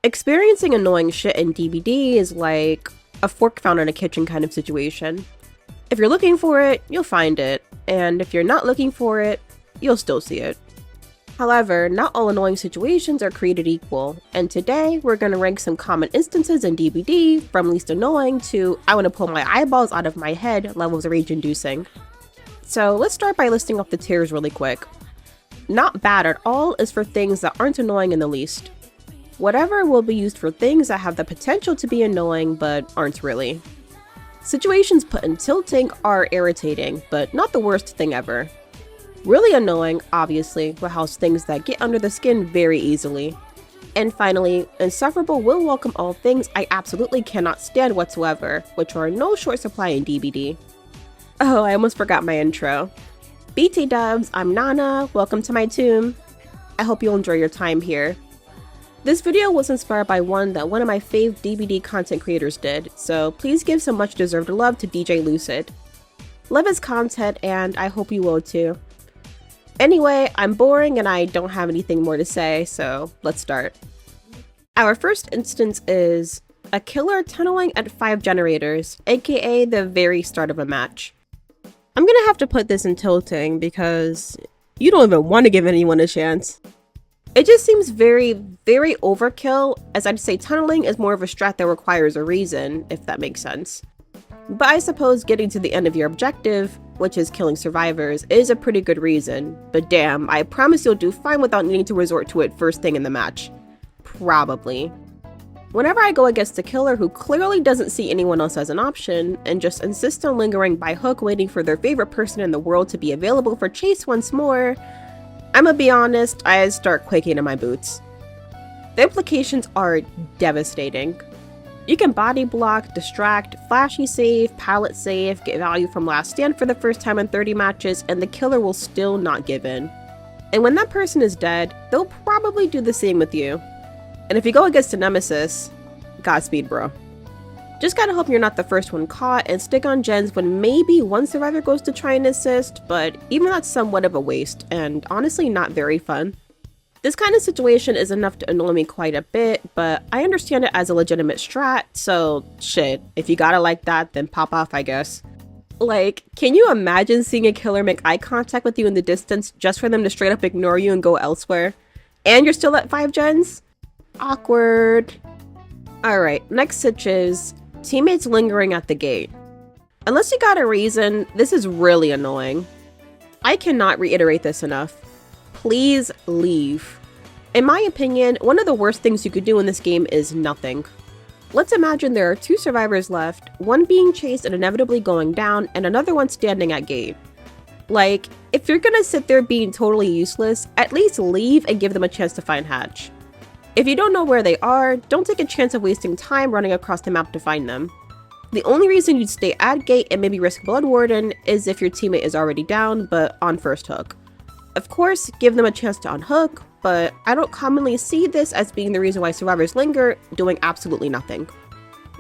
Experiencing annoying shit in DBD is like a fork found in a kitchen kind of situation. If you're looking for it, you'll find it, and if you're not looking for it, you'll still see it. However, not all annoying situations are created equal, and today we're going to rank some common instances in DBD from least annoying to I want to pull my eyeballs out of my head levels of rage-inducing. So let's start by listing off the tiers really quick. Not bad at all is for things that aren't annoying in the least. Whatever will be used for things that have the potential to be annoying but aren't really. Situations put in tilting are irritating, but not the worst thing ever. Really annoying, obviously, will house things that get under the skin very easily. And finally, insufferable will welcome all things I absolutely cannot stand whatsoever, which are in no short supply in DBD. Oh, I almost forgot my intro. BT dubs, I'm Nana, welcome to my tomb. I hope you'll enjoy your time here. This video was inspired by one that one of my fave DBD content creators did, so please give some much deserved love to DJ Lucid. Love his content and I hope you will too. Anyway, I'm boring and I don't have anything more to say, so let's start. Our first instance is a killer tunneling at 5 generators, aka the very start of a match. I'm gonna have to put this in tilting because you don't even want to give anyone a chance. It just seems very overkill, as I'd say tunneling is more of a strat that requires a reason, if that makes sense. But I suppose getting to the end of your objective, which is killing survivors, is a pretty good reason, but damn, I promise you'll do fine without needing to resort to it first thing in the match. Probably. Whenever I go against a killer who clearly doesn't see anyone else as an option, and just insists on lingering by hook waiting for their favorite person in the world to be available for chase once more, I'ma be honest, I start quaking in my boots. The implications are devastating. You can body block, distract, flashy save, pallet save, get value from last stand for the first time in 30 matches, and the killer will still not give in. And when that person is dead, they'll probably do the same with you. And if you go against a nemesis, Godspeed, bro. Just gotta hope you're not the first one caught and stick on gens when maybe one survivor goes to try and assist, but even that's somewhat of a waste, and honestly not very fun. This kind of situation is enough to annoy me quite a bit, but I understand it as a legitimate strat, so shit, if you got it like that, then pop off, I guess. Like, can you imagine seeing a killer make eye contact with you in the distance just for them to straight up ignore you and go elsewhere? And you're still at 5 gens? Awkward. Alright, next sitch is teammates lingering at the gate. Unless you got a reason, this is really annoying. I cannot reiterate this enough. Please leave. In my opinion, one of the worst things you could do in this game is nothing. Let's imagine there are 2 survivors left, one being chased and inevitably going down, and another one standing at gate. Like, if you're gonna sit there being totally useless, at least leave and give them a chance to find hatch. If you don't know where they are, don't take a chance of wasting time running across the map to find them. The only reason you'd stay at gate and maybe risk Blood Warden is if your teammate is already down, but on first hook. Of course, give them a chance to unhook, but I don't commonly see this as being the reason why survivors linger, doing absolutely nothing.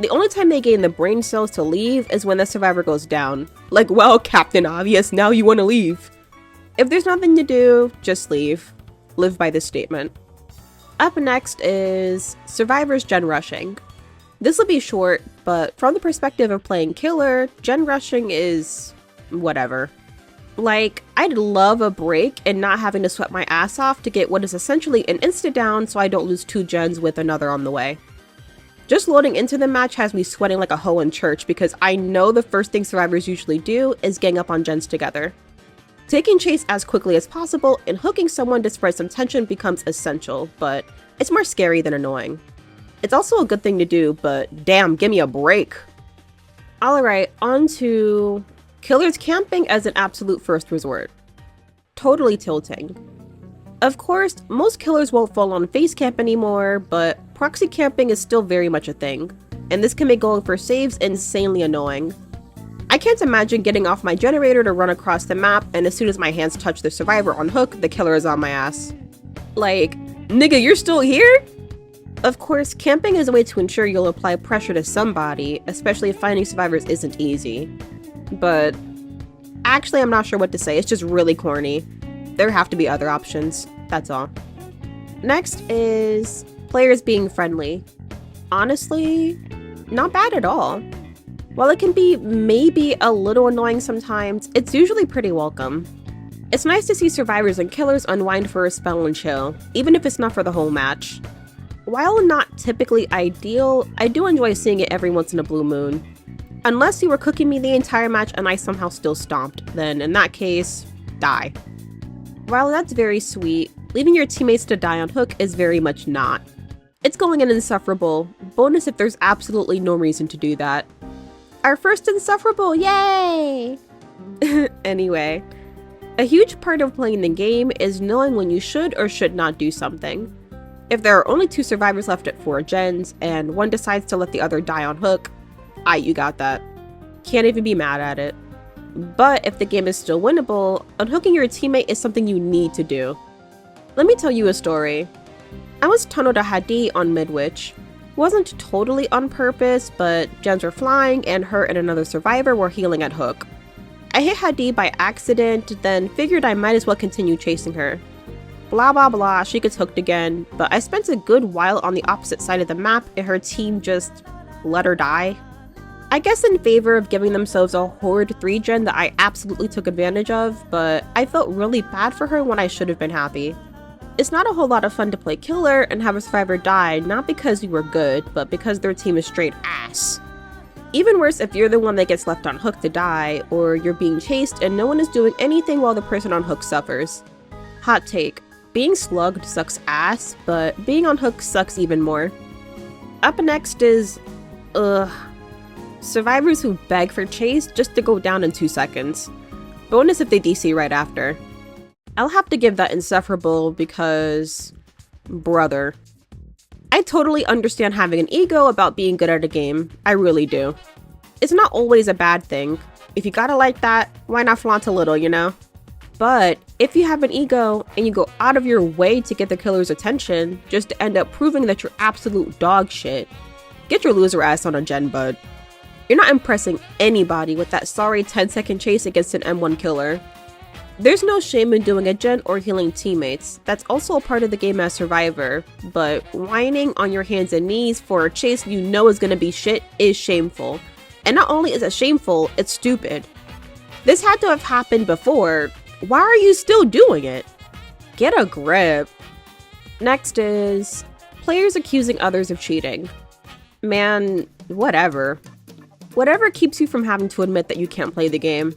The only time they gain the brain cells to leave is when the survivor goes down. Like, well, Captain Obvious, now you want to leave. If there's nothing to do, just leave. Live by this statement. Up next is survivors gen rushing. This will be short, but from the perspective of playing killer, gen rushing is whatever. Like, I'd love a break and not having to sweat my ass off to get what is essentially an insta down so I don't lose 2 gens with another on the way. Just loading into the match has me sweating like a hoe in church because I know the first thing survivors usually do is gang up on gens together. Taking chase as quickly as possible and hooking someone to spread some tension becomes essential, but it's more scary than annoying. It's also a good thing to do, but damn, give me a break. Alright, on to killers camping as an absolute first resort. Totally tilting. Of course, most killers won't fall on face camp anymore, but proxy camping is still very much a thing, and this can make going for saves insanely annoying. I can't imagine getting off my generator to run across the map, and as soon as my hands touch the survivor on hook, the killer is on my ass. Like, nigga, you're still here? Of course, camping is a way to ensure you'll apply pressure to somebody, especially if finding survivors isn't easy. But actually, I'm not sure what to say, it's just really corny. There have to be other options, that's all. Next is players being friendly. Honestly, not bad at all. While it can be maybe a little annoying sometimes, it's usually pretty welcome. It's nice to see survivors and killers unwind for a spell and chill, even if it's not for the whole match. While not typically ideal, I do enjoy seeing it every once in a blue moon. Unless you were cooking me the entire match and I somehow still stomped, then in that case, die. While that's very sweet, leaving your teammates to die on hook is very much not. It's going in insufferable, bonus if there's absolutely no reason to do that. Our first insufferable, yay! Anyway, a huge part of playing the game is knowing when you should or should not do something. If there are only 2 survivors left at 4 gens, and one decides to let the other die on hook, you got that. Can't even be mad at it. But if the game is still winnable, unhooking your teammate is something you need to do. Let me tell you a story. I was tunneled a Hadi on Midwich. Wasn't totally on purpose, but gens were flying and her and another survivor were healing at hook. I hit Hadi by accident, then figured I might as well continue chasing her. Blah blah blah, she gets hooked again, but I spent a good while on the opposite side of the map and her team just let her die. I guess in favor of giving themselves a horrid 3-gen that I absolutely took advantage of, but I felt really bad for her when I should have been happy. It's not a whole lot of fun to play killer and have a survivor die, not because you were good, but because their team is straight ass. Even worse if you're the one that gets left on hook to die, or you're being chased and no one is doing anything while the person on hook suffers. Hot take, being slugged sucks ass, but being on hook sucks even more. Up next is, survivors who beg for chase just to go down in 2 seconds. Bonus if they DC right after. I'll have to give that insufferable because, brother. I totally understand having an ego about being good at a game. I really do. It's not always a bad thing. If you gotta like that, why not flaunt a little, you know? But if you have an ego and you go out of your way to get the killer's attention just to end up proving that you're absolute dog shit, get your loser ass on a gen, bud. You're not impressing anybody with that sorry 10-second chase against an M1 killer. There's no shame in doing a gen or healing teammates. That's also a part of the game as Survivor, but whining on your hands and knees for a chase you know is gonna be shit is shameful. And not only is it shameful, it's stupid. This had to have happened before. Why are you still doing it? Get a grip. Next is players accusing others of cheating. Man, whatever. Whatever keeps you from having to admit that you can't play the game.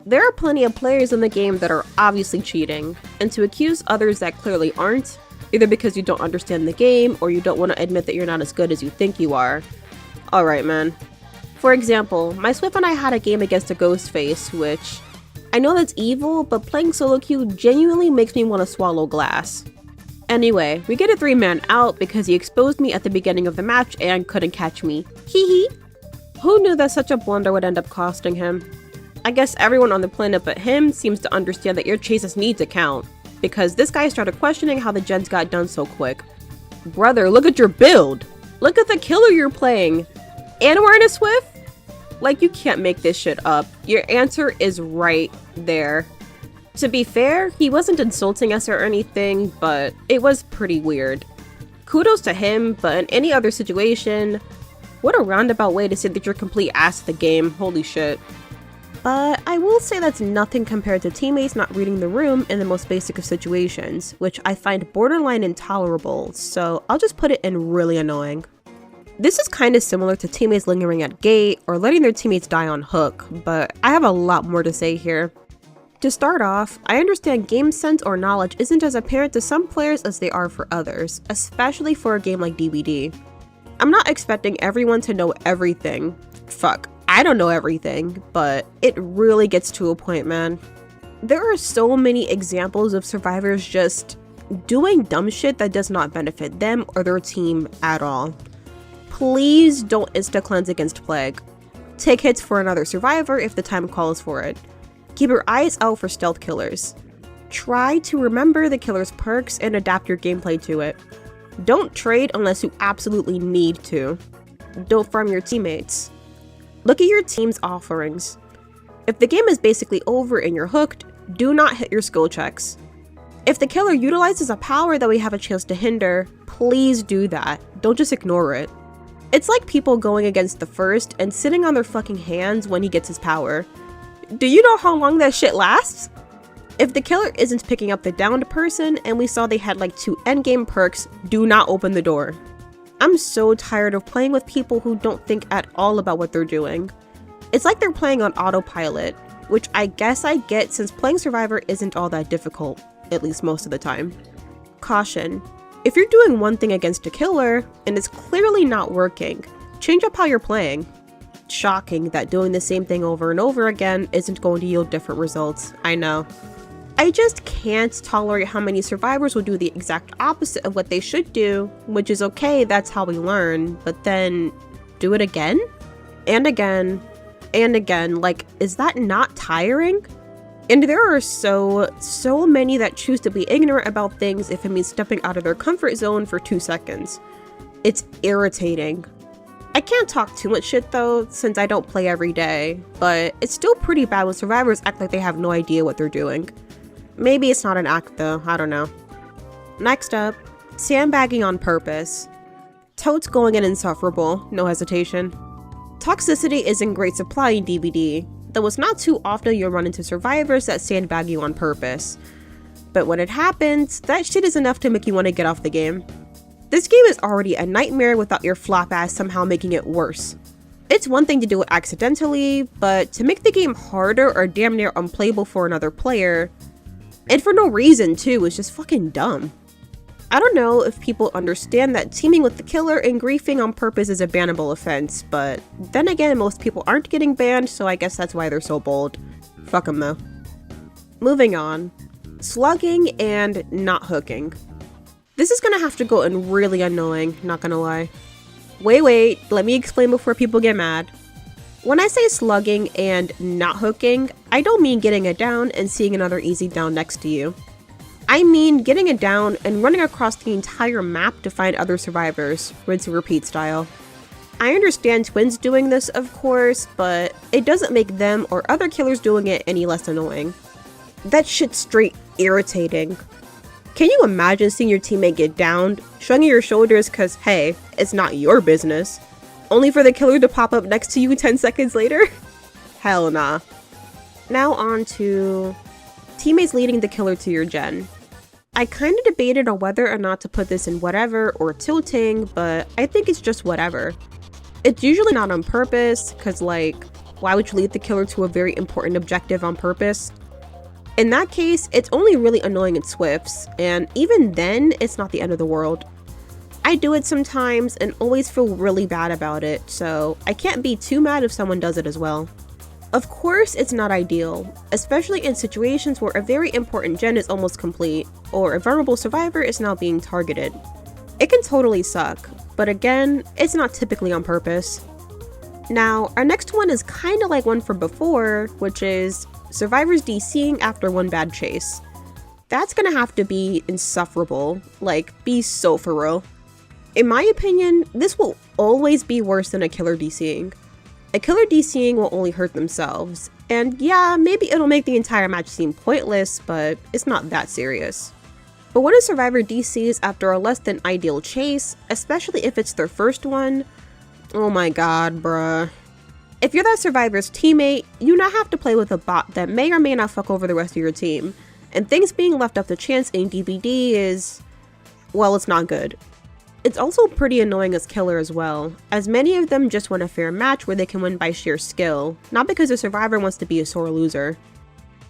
There are plenty of players in the game that are obviously cheating, and to accuse others that clearly aren't, either because you don't understand the game or you don't want to admit that you're not as good as you think you are. Alright, man. For example, my Swift and I had a game against a Ghostface, which I know that's evil, but playing solo queue genuinely makes me want to swallow glass. Anyway, we get a 3-man out because he exposed me at the beginning of the match and couldn't catch me. Hee hee. Who knew that such a blunder would end up costing him? I guess everyone on the planet but him seems to understand that your chases need to count, because this guy started questioning how the gens got done so quick. Brother, look at your build! Look at the killer you're playing! And we're in a Swift? Like, you can't make this shit up. Your answer is right there. To be fair, he wasn't insulting us or anything, but it was pretty weird. Kudos to him, but in any other situation, what a roundabout way to say that you're complete ass at the game, holy shit. But I will say that's nothing compared to teammates not reading the room in the most basic of situations, which I find borderline intolerable, so I'll just put it in really annoying. This is kind of similar to teammates lingering at gate or letting their teammates die on hook, but I have a lot more to say here. To start off, I understand game sense or knowledge isn't as apparent to some players as they are for others, especially for a game like DBD. I'm not expecting everyone to know everything. Fuck, I don't know everything, but it really gets to a point, man. There are so many examples of survivors just doing dumb shit that does not benefit them or their team at all. Please don't insta-cleanse against Plague. Take hits for another survivor if the time calls for it. Keep your eyes out for stealth killers. Try to remember the killer's perks and adapt your gameplay to it. Don't trade unless you absolutely need to. Don't farm your teammates. Look at your team's offerings. If the game is basically over and you're hooked, do not hit your skill checks. If the killer utilizes a power that we have a chance to hinder, please do that. Don't just ignore it. It's like people going against the first and sitting on their fucking hands when he gets his power. Do you know how long that shit lasts? If the killer isn't picking up the downed person and we saw they had like 2 endgame perks, do not open the door. I'm so tired of playing with people who don't think at all about what they're doing. It's like they're playing on autopilot, which I guess I get since playing Survivor isn't all that difficult, at least most of the time. Caution. If you're doing one thing against a killer and it's clearly not working, change up how you're playing. Shocking that doing the same thing over and over again isn't going to yield different results, I know. I just can't tolerate how many survivors will do the exact opposite of what they should do, which is okay, that's how we learn, but then do it again? And again, and again, like, is that not tiring? And there are so many that choose to be ignorant about things if it means stepping out of their comfort zone for 2 seconds. It's irritating. I can't talk too much shit though, since I don't play every day, but it's still pretty bad when survivors act like they have no idea what they're doing. Maybe it's not an act though, I don't know. Next up, sandbagging on purpose. Totes going in insufferable, no hesitation. Toxicity is in great supply in DBD, though it's not too often you'll run into survivors that sandbag you on purpose. But when it happens, that shit is enough to make you want to get off the game. This game is already a nightmare without your flop ass somehow making it worse. It's one thing to do it accidentally, but to make the game harder or damn near unplayable for another player, and for no reason too, is just fucking dumb. I don't know if people understand that teaming with the killer and griefing on purpose is a bannable offense, but then again, most people aren't getting banned, so I guess that's why they're so bold. Fuck them though. Moving on. Slugging and not hooking. This is gonna have to go in really annoying, not gonna lie. Wait, let me explain before people get mad. When I say slugging and not hooking, I don't mean getting it down and seeing another easy down next to you. I mean getting it down and running across the entire map to find other survivors, rinse and repeat style. I understand twins doing this, of course, but it doesn't make them or other killers doing it any less annoying. That shit's straight irritating. Can you imagine seeing your teammate get downed, shrugging your shoulders cause hey, it's not your business, only for the killer to pop up next to you 10 seconds later? Hell nah. Now on to teammates leading the killer to your gen. I kinda debated on whether or not to put this in whatever or tilting, but I think it's just whatever. It's usually not on purpose, cause like, why would you lead the killer to a very important objective on purpose? In that case, it's only really annoying in Swifts, and even then, it's not the end of the world. I do it sometimes and always feel really bad about it, so I can't be too mad if someone does it as well. Of course, it's not ideal, especially in situations where a very important gen is almost complete, or a vulnerable survivor is now being targeted. It can totally suck, but again, it's not typically on purpose. Now, our next one is kinda like one from before, which is survivors DCing after one bad chase. That's gonna have to be insufferable, like, be so for real. In my opinion, this will always be worse than a killer DCing. A killer DCing will only hurt themselves, and yeah, maybe it'll make the entire match seem pointless, but it's not that serious. But when a survivor DCs after a less than ideal chase, especially if it's their first one, oh my god, bruh. If you're that survivor's teammate, you now have to play with a bot that may or may not fuck over the rest of your team, and things being left up to chance in DBD is, well, it's not good. It's also pretty annoying as killer as well, as many of them just want a fair match where they can win by sheer skill, not because the survivor wants to be a sore loser.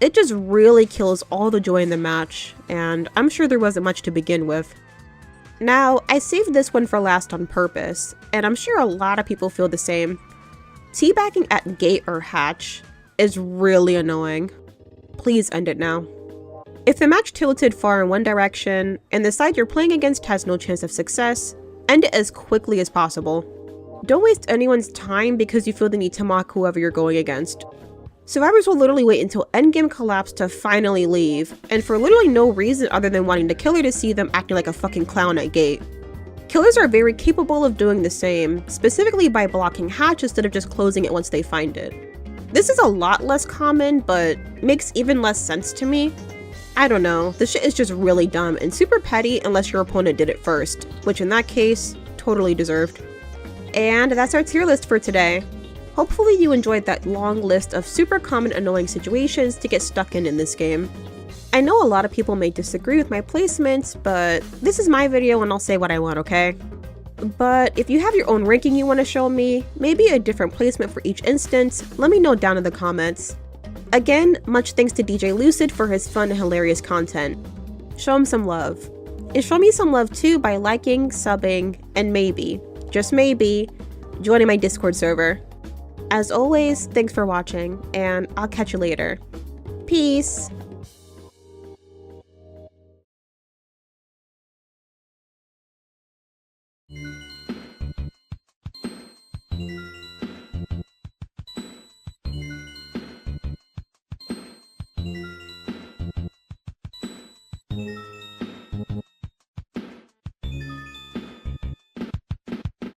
It just really kills all the joy in the match, and I'm sure there wasn't much to begin with. Now, I saved this one for last on purpose, and I'm sure a lot of people feel the same. Teabagging at gate or hatch is really annoying. Please end it now. If the match tilted far in one direction, and the side you're playing against has no chance of success, end it as quickly as possible. Don't waste anyone's time because you feel the need to mock whoever you're going against. Survivors will literally wait until endgame collapse to finally leave, and for literally no reason other than wanting the killer to see them acting like a fucking clown at gate. Killers are very capable of doing the same, specifically by blocking hatch instead of just closing it once they find it. This is a lot less common, but makes even less sense to me. I don't know, this shit is just really dumb and super petty unless your opponent did it first, which in that case, totally deserved. And that's our tier list for today. Hopefully you enjoyed that long list of super common annoying situations to get stuck in this game. I know a lot of people may disagree with my placements, but this is my video and I'll say what I want, okay? But if you have your own ranking you want to show me, maybe a different placement for each instance, let me know down in the comments. Again, much thanks to DJ Lucid for his fun and hilarious content. Show him some love. And show me some love too by liking, subbing, and maybe, just maybe, joining my Discord server. As always, thanks for watching, and I'll catch you later. Peace!